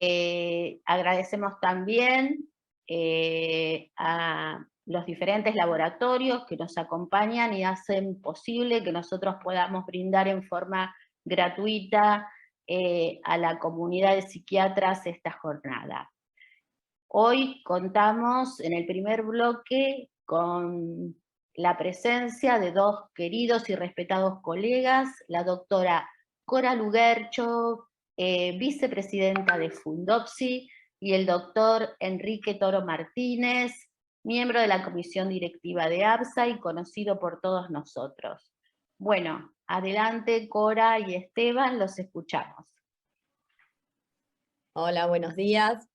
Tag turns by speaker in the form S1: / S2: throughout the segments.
S1: Agradecemos también a los diferentes laboratorios que nos acompañan y hacen posible que nosotros podamos brindar en forma gratuita a la comunidad de psiquiatras esta jornada. Hoy contamos en el primer bloque con la presencia de dos queridos y respetados colegas, la doctora Cora Lugercho, vicepresidenta de Fundopsi, y el doctor Enrique Toro Martínez, miembro de la comisión directiva de ABSA y conocido por todos nosotros. Bueno, adelante Cora y Esteban, los escuchamos.
S2: Hola, buenos días.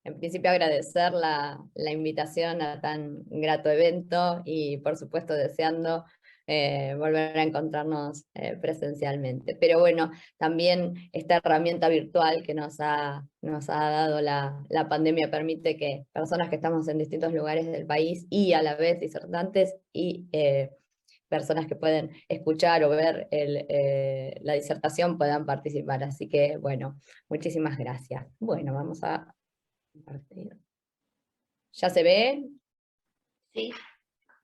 S2: En principio agradecer la invitación a tan grato evento y por supuesto deseando volver a encontrarnos presencialmente. Pero bueno, también esta herramienta virtual que nos ha dado la pandemia permite que personas que estamos en distintos lugares del país y a la vez disertantes y personas que pueden escuchar o ver la disertación puedan participar. Así que bueno, muchísimas gracias. Bueno, vamos a compartir. ¿Ya se ve?
S1: Sí.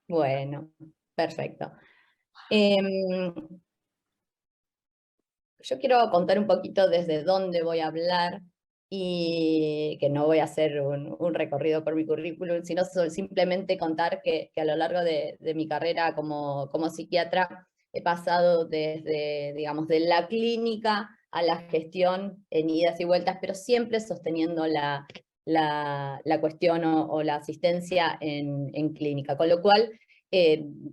S2: Bueno, perfecto. Yo quiero contar un poquito desde dónde voy a hablar, y que no voy a hacer un recorrido por mi currículum, sino simplemente contar que a lo largo de mi carrera como psiquiatra he pasado desde, digamos, de la clínica a la gestión en idas y vueltas, pero siempre sosteniendo la cuestión o la asistencia en clínica, con lo cual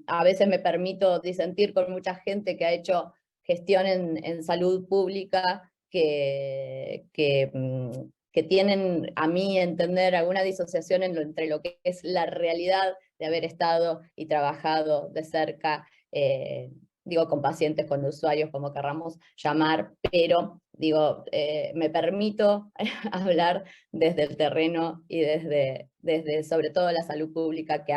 S2: a veces me permito disentir con mucha gente que ha hecho gestión en salud pública que tienen, a mí entender, alguna disociación entre lo que es la realidad de haber estado y trabajado de cerca, digo, con pacientes, con usuarios, como querramos llamar, pero digo, me permito hablar desde el terreno y desde sobre todo la salud pública, que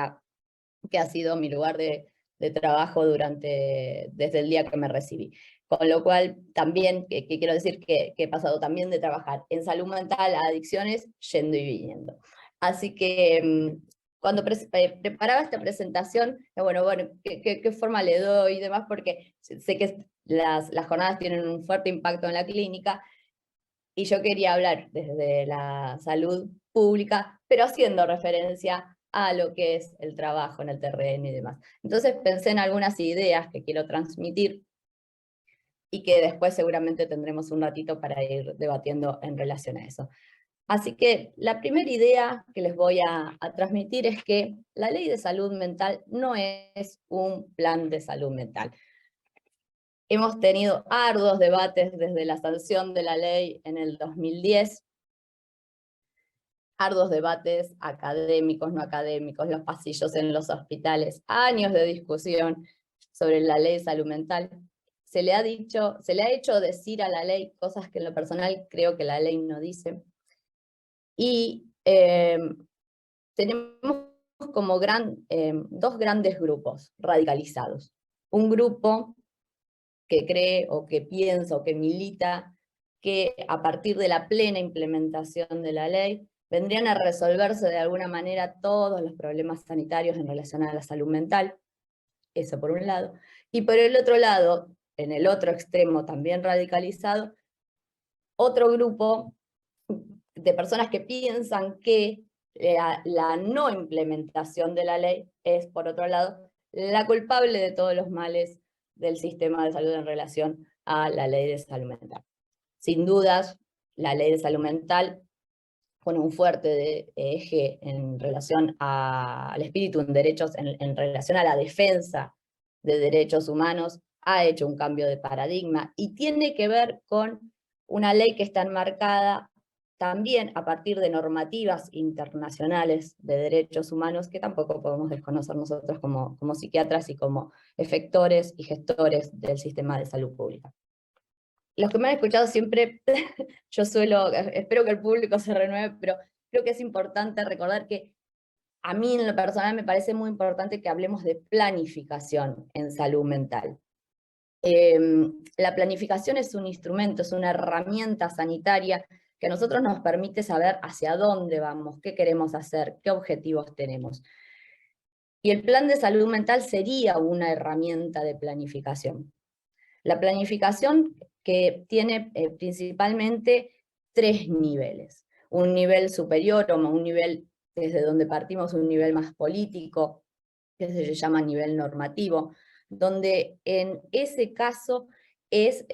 S2: ha sido mi lugar de trabajo desde el día que me recibí. Con lo cual, también que quiero decir que he pasado también de trabajar en salud mental a adicciones, yendo y viniendo. Así que cuando preparaba esta presentación, bueno, ¿qué forma le doy y demás? Porque sé que las jornadas tienen un fuerte impacto en la clínica, y yo quería hablar desde la salud pública, pero haciendo referencia a lo que es el trabajo en el terreno y demás. Entonces pensé en algunas ideas que quiero transmitir y que después seguramente tendremos un ratito para ir debatiendo en relación a eso. Así que la primera idea que les voy a transmitir es que la ley de salud mental no es un plan de salud mental. Hemos tenido arduos debates desde la sanción de la ley en el 2010, arduos debates académicos, no académicos, los pasillos en los hospitales, años de discusión sobre la ley de salud mental. Se le ha hecho decir a la ley cosas que en lo personal creo que la ley no dice. Y tenemos como dos grandes grupos radicalizados. Un grupo que cree o que piensa o que milita que a partir de la plena implementación de la ley vendrían a resolverse de alguna manera todos los problemas sanitarios en relación a la salud mental. Eso por un lado. Y por el otro lado, en el otro extremo también radicalizado, otro grupo de personas que piensan que la no implementación de la ley es, por otro lado, la culpable de todos los males del sistema de salud en relación a la ley de salud mental. Sin dudas, la ley de salud mental pone un fuerte eje en relación al espíritu en derechos, en relación a la defensa de derechos humanos, ha hecho un cambio de paradigma y tiene que ver con una ley que está enmarcada también a partir de normativas internacionales de derechos humanos que tampoco podemos desconocer nosotros como psiquiatras y como efectores y gestores del sistema de salud pública. Los que me han escuchado siempre, yo espero que el público se renueve, pero creo que es importante recordar que a mí en lo personal me parece muy importante que hablemos de planificación en salud mental. La planificación es un instrumento, es una herramienta sanitaria que a nosotros nos permite saber hacia dónde vamos, qué queremos hacer, qué objetivos tenemos. Y el plan de salud mental sería una herramienta de planificación. La planificación que tiene principalmente 3 niveles. Un nivel superior, o un nivel desde donde partimos, un nivel más político, que se llama nivel normativo, donde en ese caso es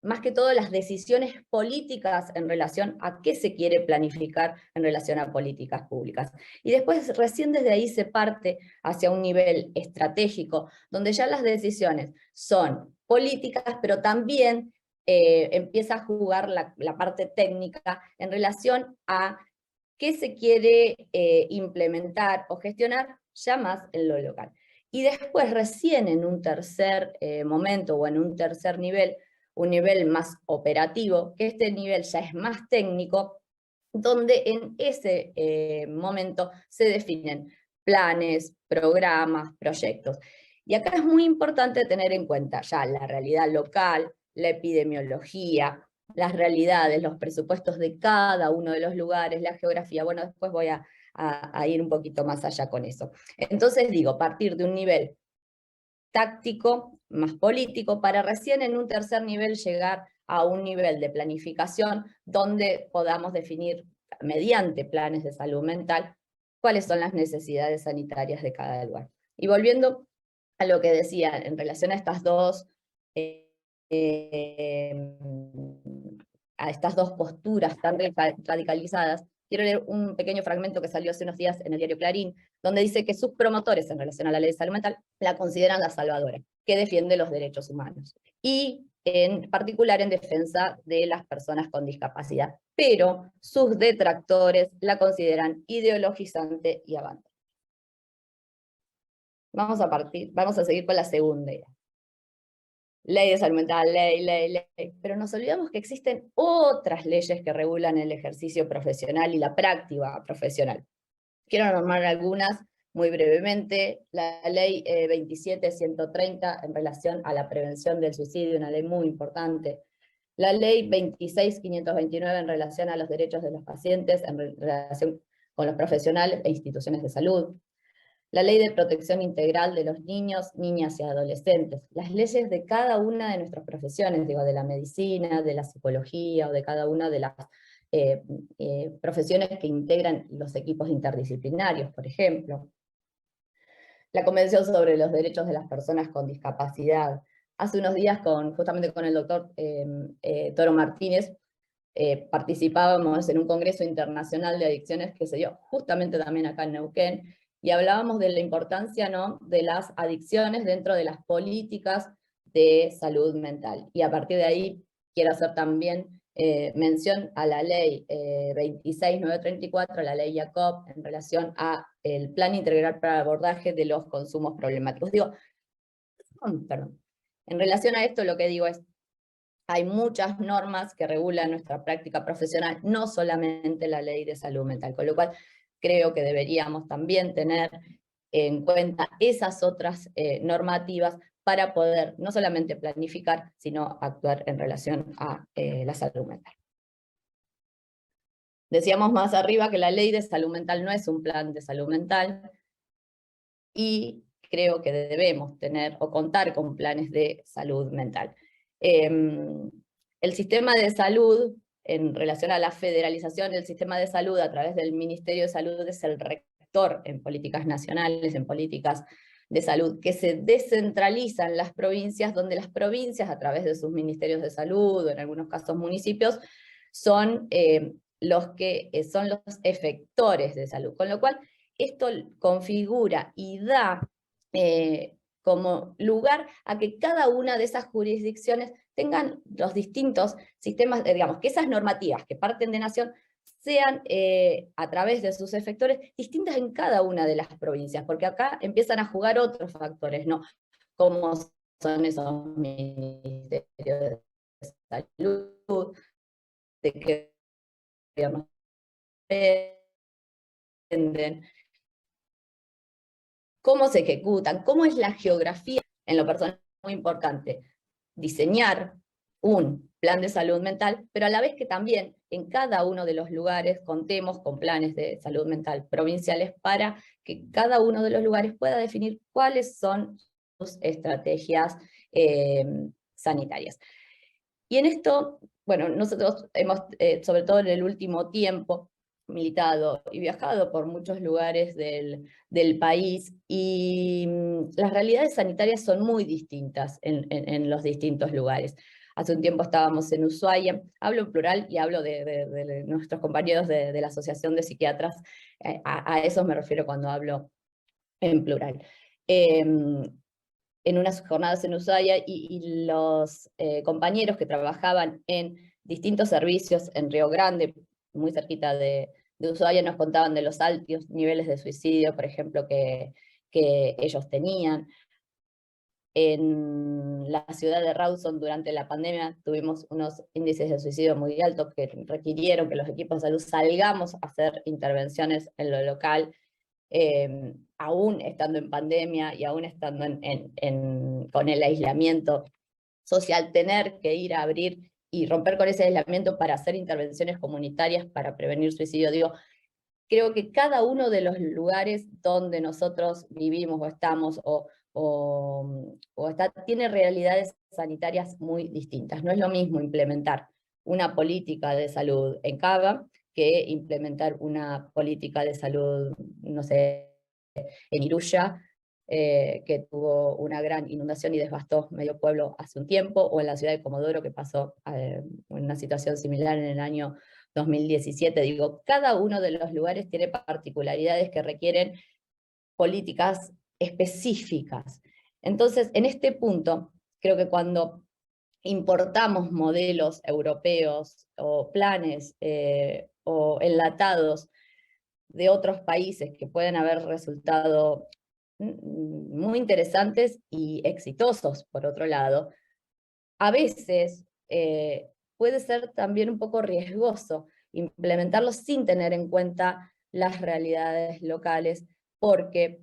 S2: más que todo las decisiones políticas en relación a qué se quiere planificar en relación a políticas públicas. Y después recién desde ahí se parte hacia un nivel estratégico, donde ya las decisiones son políticas, pero también empieza a jugar la parte técnica en relación a qué se quiere implementar o gestionar ya más en lo local. Y después recién en un tercer momento o en un tercer nivel, un nivel más operativo, que este nivel ya es más técnico, donde en ese momento se definen planes, programas, proyectos. Y acá es muy importante tener en cuenta ya la realidad local, la epidemiología, las realidades, los presupuestos de cada uno de los lugares, la geografía. Bueno, después voy a ir un poquito más allá con eso. Entonces digo, partir de un nivel táctico, más político, para recién en un tercer nivel llegar a un nivel de planificación donde podamos definir mediante planes de salud mental cuáles son las necesidades sanitarias de cada lugar. Y volviendo a lo que decía en relación a estas dos posturas tan radicalizadas, quiero leer un pequeño fragmento que salió hace unos días en el diario Clarín, donde dice que sus promotores en relación a la ley de salud mental la consideran la salvadora, que defiende los derechos humanos, y en particular en defensa de las personas con discapacidad, pero sus detractores la consideran ideologizante y avante. Vamos a seguir con la segunda idea. Ley de salud mental, ley, pero nos olvidamos que existen otras leyes que regulan el ejercicio profesional y la práctica profesional. Quiero nombrar algunas muy brevemente. La ley 27.130 en relación a la prevención del suicidio, una ley muy importante. La ley 26.529 en relación a los derechos de los pacientes, en relación con los profesionales e instituciones de salud. La Ley de Protección Integral de los Niños, Niñas y Adolescentes, las leyes de cada una de nuestras profesiones, digo, de la medicina, de la psicología, o de cada una de las profesiones que integran los equipos interdisciplinarios, por ejemplo. La Convención sobre los Derechos de las Personas con Discapacidad. Hace unos días, justamente con el doctor Toro Martínez, participábamos en un congreso internacional de adicciones que se dio justamente también acá en Neuquén, y hablábamos de la importancia, ¿no?, de las adicciones dentro de las políticas de salud mental. Y a partir de ahí quiero hacer también mención a la ley 26.934, la ley Jacob, en relación a el Plan Integral para el Abordaje de los Consumos Problemáticos. Perdón. En relación a esto lo que digo es, hay muchas normas que regulan nuestra práctica profesional, no solamente la ley de salud mental, con lo cual creo que deberíamos también tener en cuenta esas otras normativas para poder no solamente planificar, sino actuar en relación a la salud mental. Decíamos más arriba que la ley de salud mental no es un plan de salud mental, y creo que debemos tener o contar con planes de salud mental. El sistema de salud, en relación a la federalización del sistema de salud a través del Ministerio de Salud, es el rector en políticas nacionales, en políticas de salud, que se descentralizan las provincias, donde las provincias, a través de sus ministerios de salud, o en algunos casos municipios, son los que son los efectores de salud. Con lo cual, esto configura y da como lugar a que cada una de esas jurisdicciones tengan los distintos sistemas, digamos, que esas normativas que parten de nación sean, a través de sus efectores, distintas en cada una de las provincias, porque acá empiezan a jugar otros factores, ¿no? Como son esos ministerios de salud, de qué gobiernos dependen, cómo se ejecutan, cómo es la geografía. En lo personal es muy importante diseñar un plan de salud mental, pero a la vez que también en cada uno de los lugares contemos con planes de salud mental provinciales para que cada uno de los lugares pueda definir cuáles son sus estrategias sanitarias. Y en esto, bueno, nosotros hemos, sobre todo en el último tiempo, militado y viajado por muchos lugares del país, y las realidades sanitarias son muy distintas en los distintos lugares. Hace un tiempo estábamos en Ushuaia, hablo en plural y hablo de nuestros compañeros de la Asociación de Psiquiatras, a eso me refiero cuando hablo en plural. En unas jornadas en Ushuaia, y los compañeros que trabajaban en distintos servicios en Río Grande, muy cerquita de Ushuaia, nos contaban de los altos niveles de suicidio, por ejemplo, que ellos tenían. En la ciudad de Rawson durante la pandemia tuvimos unos índices de suicidio muy altos que requirieron que los equipos de salud salgamos a hacer intervenciones en lo local, aún estando en pandemia y aún estando con el aislamiento social, tener que ir a abrir y romper con ese aislamiento para hacer intervenciones comunitarias para prevenir suicidio. Digo, creo que cada uno de los lugares donde nosotros vivimos o estamos tiene realidades sanitarias muy distintas. No es lo mismo implementar una política de salud en Cava que implementar una política de salud, no sé, en Iruya, que tuvo una gran inundación y devastó medio pueblo hace un tiempo, o en la ciudad de Comodoro, que pasó una situación similar en el año 2017. Digo, cada uno de los lugares tiene particularidades que requieren políticas específicas. Entonces, en este punto, creo que cuando importamos modelos europeos o planes o enlatados de otros países que pueden haber resultado muy interesantes y exitosos, por otro lado, a veces puede ser también un poco riesgoso implementarlos sin tener en cuenta las realidades locales, porque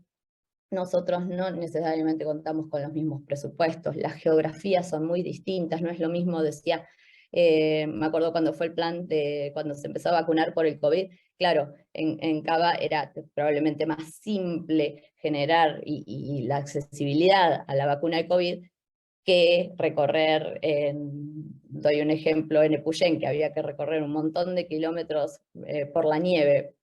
S2: nosotros no necesariamente contamos con los mismos presupuestos, las geografías son muy distintas, no es lo mismo, decía, me acuerdo cuando fue el plan cuando se empezó a vacunar por el COVID, claro, en Cava era probablemente más simple generar y la accesibilidad a la vacuna de COVID que recorrer, doy un ejemplo, en Epuyén, que había que recorrer un montón de kilómetros por la nieve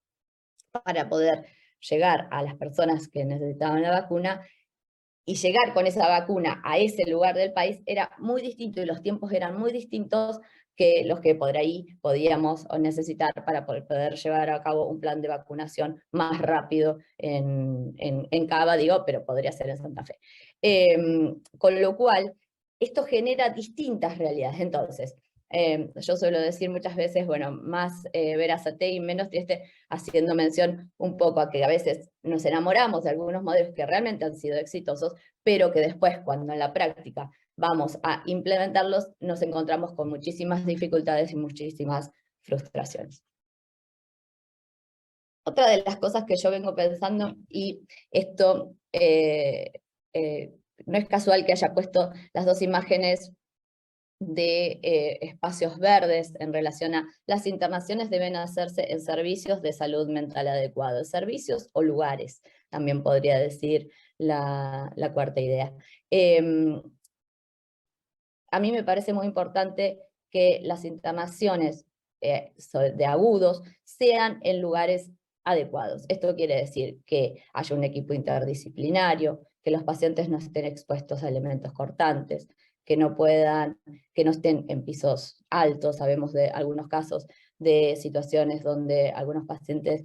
S2: para poder llegar a las personas que necesitaban la vacuna, y llegar con esa vacuna a ese lugar del país era muy distinto, y los tiempos eran muy distintos que los que por ahí podíamos o necesitar para poder llevar a cabo un plan de vacunación más rápido en Cava, digo, pero podría ser en Santa Fe. Con lo cual, esto genera distintas realidades. Entonces, yo suelo decir muchas veces, bueno, más Berazategui, menos Trieste, haciendo mención un poco a que a veces nos enamoramos de algunos modelos que realmente han sido exitosos, pero que después, cuando en la práctica vamos a implementarlos, nos encontramos con muchísimas dificultades y muchísimas frustraciones. Otra de las cosas que yo vengo pensando, y esto no es casual que haya puesto las dos imágenes de espacios verdes en relación a las internaciones, deben hacerse en servicios de salud mental adecuados, servicios o lugares, también podría decir la cuarta idea. A mí me parece muy importante que las internaciones de agudos sean en lugares adecuados. Esto quiere decir que haya un equipo interdisciplinario, que los pacientes no estén expuestos a elementos cortantes, que no estén en pisos altos. Sabemos de algunos casos de situaciones donde algunos pacientes,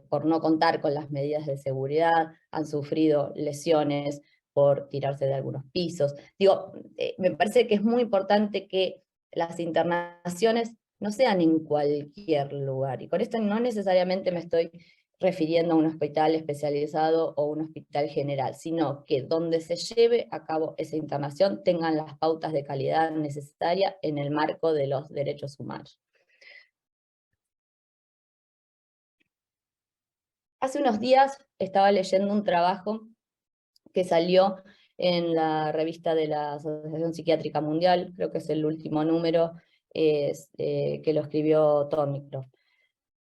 S2: por no contar con las medidas de seguridad, han sufrido lesiones por tirarse de algunos pisos. Digo, me parece que es muy importante que las internaciones no sean en cualquier lugar, y con esto no necesariamente me estoy refiriendo a un hospital especializado o un hospital general, sino que donde se lleve a cabo esa internación tengan las pautas de calidad necesarias en el marco de los derechos humanos. Hace unos días estaba leyendo un trabajo que salió en la revista de la Asociación Psiquiátrica Mundial, creo que es el último número, que lo escribió Thornycroft.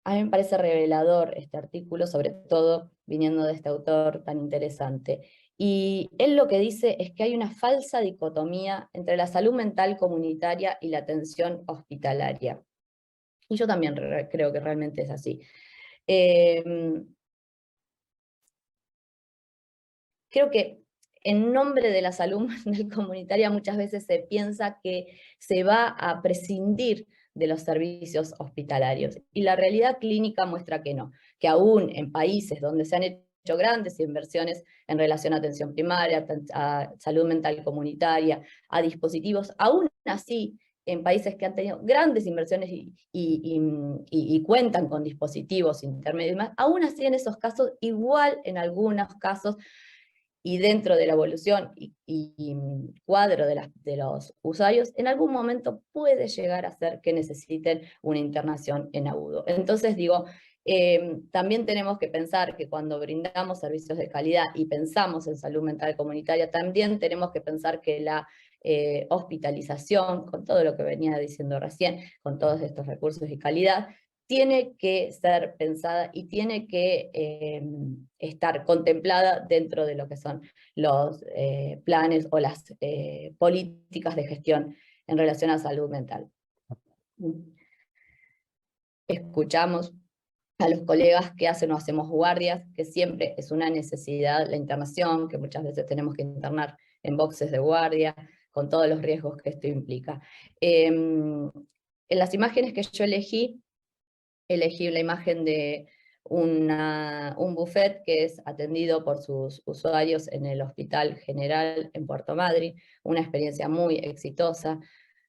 S2: A mí me parece revelador este artículo, sobre todo viniendo de este autor tan interesante. Y él lo que dice es que hay una falsa dicotomía entre la salud mental comunitaria y la atención hospitalaria. Y yo también creo que realmente es así. Creo que en nombre de la salud mental comunitaria muchas veces se piensa que se va a prescindir de los servicios hospitalarios. Y la realidad clínica muestra que no, que aún en países donde se han hecho grandes inversiones en relación a atención primaria, a salud mental comunitaria, a dispositivos, aún así en países que han tenido grandes inversiones y cuentan con dispositivos intermedios y más, aún así en esos casos, igual en algunos casos, y dentro de la evolución y cuadro de los usuarios, en algún momento puede llegar a ser que necesiten una internación en agudo. Entonces digo, también tenemos que pensar que cuando brindamos servicios de calidad y pensamos en salud mental comunitaria, también tenemos que pensar que la hospitalización, con todo lo que venía diciendo recién, con todos estos recursos y calidad, tiene que ser pensada y tiene que estar contemplada dentro de lo que son los planes o las políticas de gestión en relación a salud mental. Escuchamos a los colegas que hacen o hacemos guardias, que siempre es una necesidad la internación, que muchas veces tenemos que internar en boxes de guardia, con todos los riesgos que esto implica. En las imágenes que yo elegí la imagen de un buffet que es atendido por sus usuarios en el Hospital General en Puerto Madryn, una experiencia muy exitosa.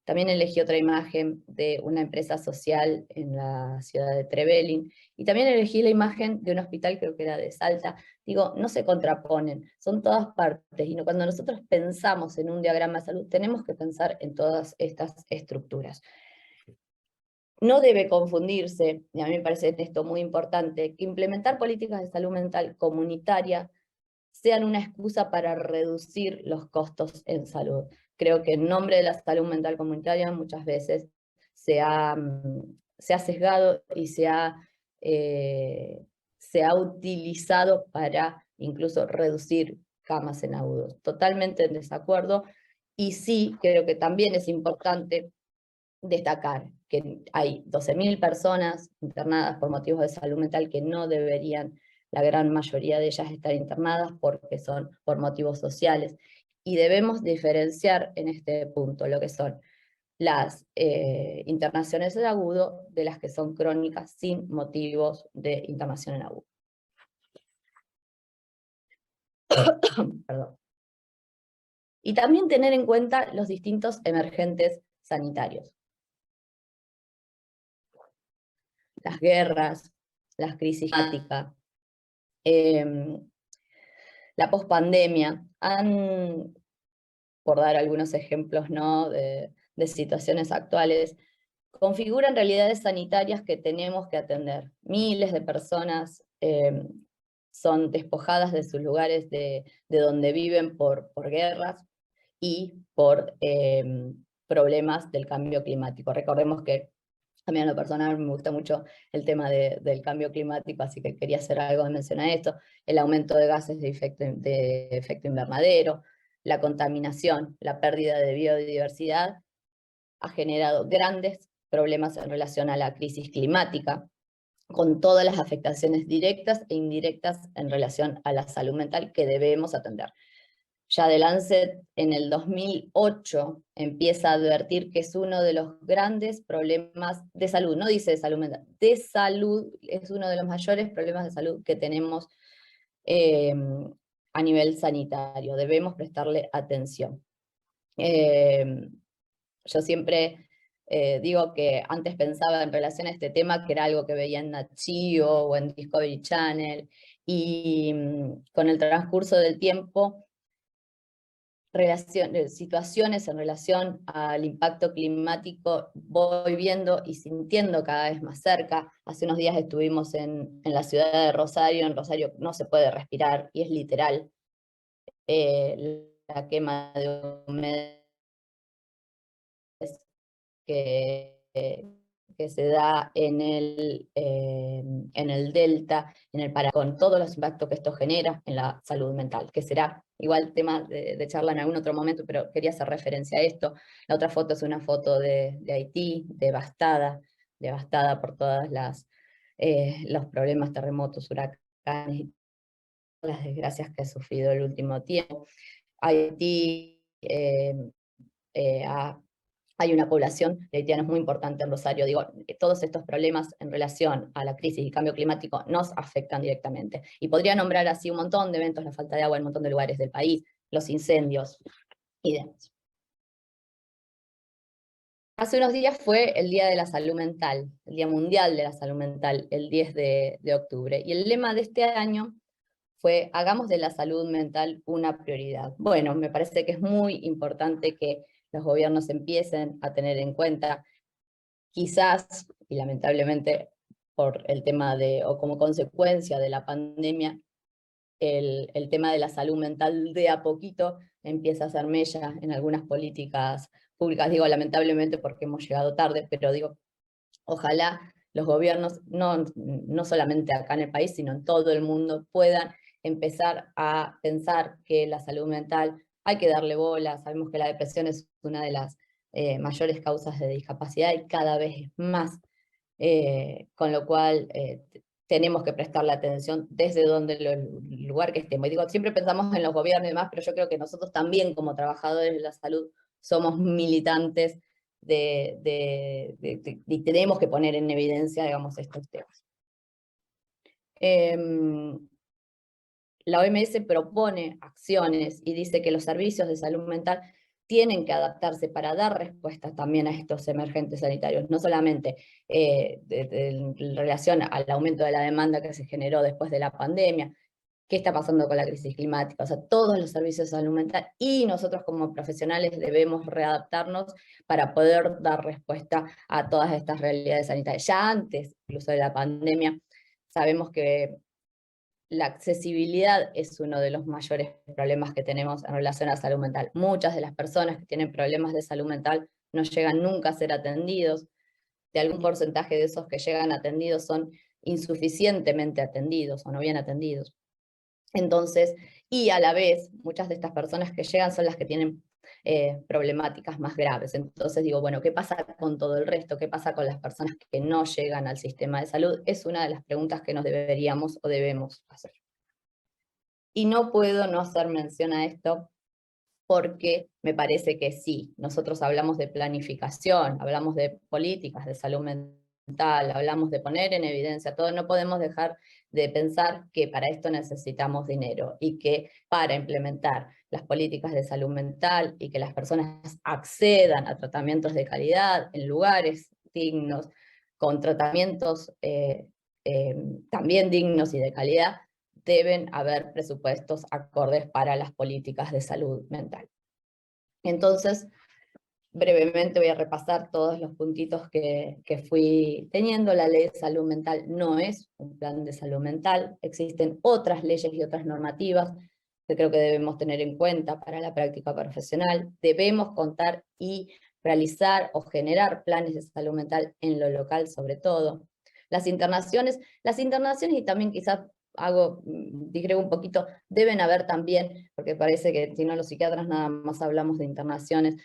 S2: También elegí otra imagen de una empresa social en la ciudad de Trevelin, y también elegí la imagen de un hospital, creo que era de Salta. Digo, no se contraponen, son todas partes, y cuando nosotros pensamos en un diagrama de salud, tenemos que pensar en todas estas estructuras. No debe confundirse, y a mí me parece esto muy importante, que implementar políticas de salud mental comunitaria sean una excusa para reducir los costos en salud. Creo que en nombre de la salud mental comunitaria muchas veces se ha sesgado y se ha utilizado para incluso reducir camas en agudos. Totalmente en desacuerdo, y sí creo que también es importante destacar que hay 12.000 personas internadas por motivos de salud mental que no deberían, la gran mayoría de ellas, estar internadas porque son por motivos sociales. Y debemos diferenciar en este punto lo que son las internaciones en agudo de las que son crónicas sin motivos de internación en agudo. Perdón. Y también tener en cuenta los distintos emergentes sanitarios. Las guerras, las crisis climáticas, la pospandemia, por dar algunos ejemplos, ¿no?, de situaciones actuales, configuran realidades sanitarias que tenemos que atender. Miles de personas son despojadas de sus lugares de donde viven por guerras y por problemas del cambio climático. Recordemos que a mí en lo personal me gusta mucho el tema del cambio climático, así que quería hacer algo de mención a esto, el aumento de gases de efecto invernadero, la contaminación, la pérdida de biodiversidad, ha generado grandes problemas en relación a la crisis climática, con todas las afectaciones directas e indirectas en relación a la salud mental que debemos atender. Ya The Lancet en el 2008 empieza a advertir que es uno de los grandes problemas de salud, no dice de salud mental, de salud, es uno de los mayores problemas de salud que tenemos a nivel sanitario. Debemos prestarle atención. Yo siempre digo que antes pensaba en relación a este tema que era algo que veía en Nat Geo o en Discovery Channel, y con el transcurso del tiempo, situaciones en relación al impacto climático voy viendo y sintiendo cada vez más cerca. Hace unos días estuvimos en la ciudad de Rosario. En Rosario no se puede respirar, y es literal. la quema de humedales que se da en el delta, con todos los impactos que esto genera en la salud mental, que será igual tema de charla en algún otro momento, pero quería hacer referencia a esto. La otra foto es una foto de Haití, devastada por todas los problemas, terremotos, huracanes y las desgracias que ha sufrido el último tiempo. Haití hay una población de haitianos muy importante en Rosario. Digo, todos estos problemas en relación a la crisis y cambio climático nos afectan directamente. Y podría nombrar así un montón de eventos, la falta de agua en un montón de lugares del país, los incendios y demás. Hace unos días fue el Día de la Salud Mental, el Día Mundial de la Salud Mental, el 10 de octubre. Y el lema de este año fue: hagamos de la salud mental una prioridad. Bueno, me parece que es muy importante que los gobiernos empiecen a tener en cuenta, quizás, y lamentablemente por el tema o como consecuencia de la pandemia, el tema de la salud mental de a poquito empieza a hacer mella en algunas políticas públicas. Digo lamentablemente porque hemos llegado tarde, pero digo, ojalá los gobiernos, no solamente acá en el país, sino en todo el mundo, puedan empezar a pensar que la salud mental hay que darle bola. Sabemos que la depresión es una de las mayores causas de discapacidad y cada vez es más, con lo cual tenemos que prestarle atención desde el lugar que estemos. Y digo, siempre pensamos en los gobiernos y demás, pero yo creo que nosotros también como trabajadores de la salud somos militantes y tenemos que poner en evidencia, digamos, estos temas. La OMS propone acciones y dice que los servicios de salud mental tienen que adaptarse para dar respuestas también a estos emergentes sanitarios, no solamente en relación al aumento de la demanda que se generó después de la pandemia, qué está pasando con la crisis climática, o sea, todos los servicios de salud mental, y nosotros como profesionales debemos readaptarnos para poder dar respuesta a todas estas realidades sanitarias. Ya antes, incluso de la pandemia, sabemos que la accesibilidad es uno de los mayores problemas que tenemos en relación a la salud mental. Muchas de las personas que tienen problemas de salud mental no llegan nunca a ser atendidos. De algún porcentaje de esos que llegan atendidos son insuficientemente atendidos o no bien atendidos. Entonces, y a la vez, muchas de estas personas que llegan son las que tienen problemáticas más graves. Entonces digo, bueno, ¿qué pasa con todo el resto? ¿Qué pasa con las personas que no llegan al sistema de salud? Es una de las preguntas que nos deberíamos o debemos hacer. Y no puedo no hacer mención a esto porque me parece que sí, nosotros hablamos de planificación, hablamos de políticas de salud mental, hablamos de poner en evidencia todo, no podemos dejar de pensar que para esto necesitamos dinero y que para implementar las políticas de salud mental y que las personas accedan a tratamientos de calidad en lugares dignos, con tratamientos también dignos y de calidad, deben haber presupuestos acordes para las políticas de salud mental. Entonces, brevemente voy a repasar todos los puntitos que fui teniendo. La ley de salud mental no es un plan de salud mental, existen otras leyes y otras normativas que creo que debemos tener en cuenta para la práctica profesional. Debemos contar y realizar o generar planes de salud mental en lo local sobre todo. Las internaciones y también quizás digrego un poquito, deben haber también, porque parece que si no los psiquiatras nada más hablamos de internaciones,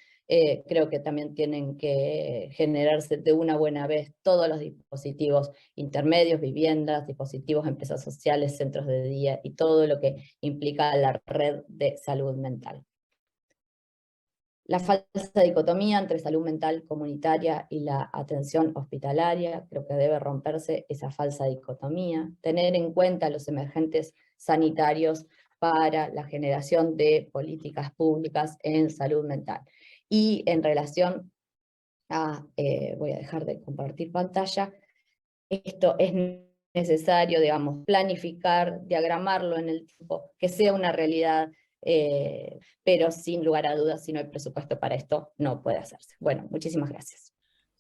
S2: creo que también tienen que generarse de una buena vez todos los dispositivos intermedios, viviendas, dispositivos, empresas sociales, centros de día y todo lo que implica la red de salud mental. La falsa dicotomía entre salud mental comunitaria y la atención hospitalaria, creo que debe romperse esa falsa dicotomía. Tener en cuenta los emergentes sanitarios para la generación de políticas públicas en salud mental. Y en relación a, voy a dejar de compartir pantalla, esto es necesario, digamos, planificar, diagramarlo en el tiempo, que sea una realidad, pero sin lugar a dudas, si no hay presupuesto para esto, no puede hacerse. Bueno, muchísimas gracias.